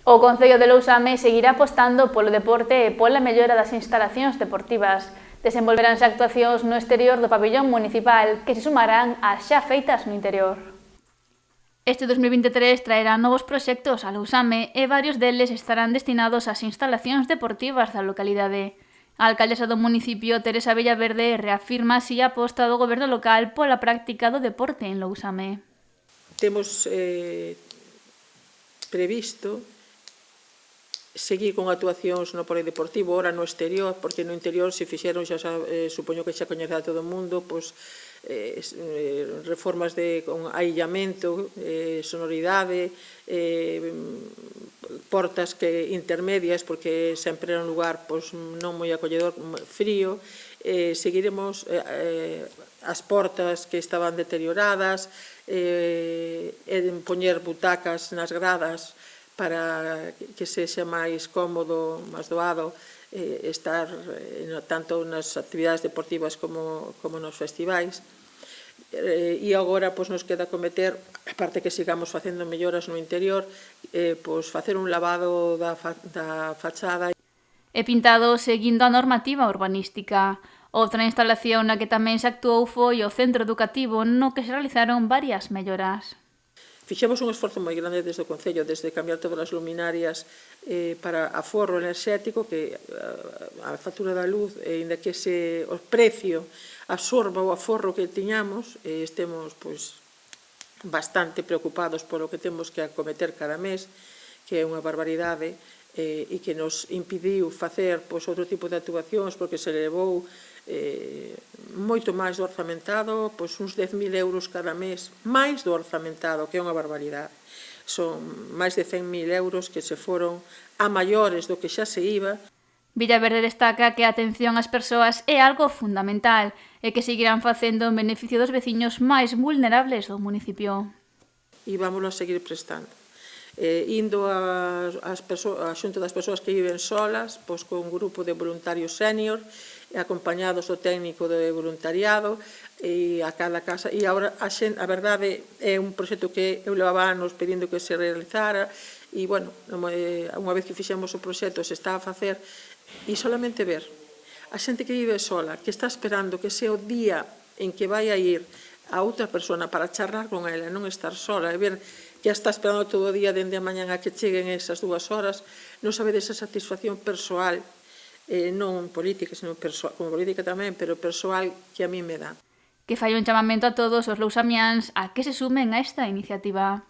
O Concello de Lousame seguirá apostando polo deporte e pola mellora das instalacións deportivas. Desenvolveranse actuacións no exterior do pabillón municipal que se sumarán ás xa feitas no interior. Este 2023 traerá novos proxectos a Lousame e varios deles estarán destinados ás instalacións deportivas da localidade. A alcaldesa do municipio, Teresa Villaverde, reafirma así a aposta do goberno local pola práctica do deporte en Lousame. Temos previsto seguir con actuacións no polideportivo, ora no exterior, porque no interior se fixeron, xa supoño que xa coñece a todo o mundo, pois, reformas con aillamento, sonoridade, portas intermedias, porque sempre era un lugar pois, non moi acolledor, frío. Seguiremos as portas que estaban deterioradas, poñer butacas nas gradas para que sexa máis cómodo, máis doado estar tanto nas actividades deportivas como nos festivais. E agora nos queda cometer, aparte que sigamos facendo melloras no interior, facer un lavado da fachada. E pintado seguindo a normativa urbanística. Outra instalación na que tamén se actuou foi o centro educativo, no que se realizaron varias melloras. Fixemos un esforzo moi grande desde o Concello, desde cambiar todas as luminarias para aforro enerxético, que a factura da luz, inda que o precio absorba o aforro que tiñamos, estemos bastante preocupados polo que temos que acometer cada mes, que é unha barbaridade, e que nos impediu facer outro tipo de actuacións, porque se levou moito máis do orzamentado, uns 10.000 euros cada mes, máis do orzamentado, que é unha barbaridade. Son máis de 100.000 euros que se foron a maiores do que xa se iba. Villaverde destaca que a atención ás persoas é algo fundamental e que seguirán facendo en beneficio dos veciños máis vulnerables do municipio. E vámoslo a seguir prestando. Indo a xunto das persoas que viven solas, con un grupo de voluntarios sénior, acompañados do técnico de voluntariado, e a cada casa. E agora, a verdade, é un proxecto que eu levaba anos pedindo que se realizara, e, bueno, unha vez que fixemos o proxecto, se está a facer, e solamente ver a xente que vive sola, que está esperando que sea o día en que vai a ir a outra persona para charlar con ela, non estar sola, e ver que está esperando todo o día dende a mañan a que cheguen esas 2 horas, non sabedes esa satisfacción persoal, non política, sino como política tamén, pero persoal que a mí me dá. Que fai un chamamento a todos os lousamiáns a que se sumen a esta iniciativa.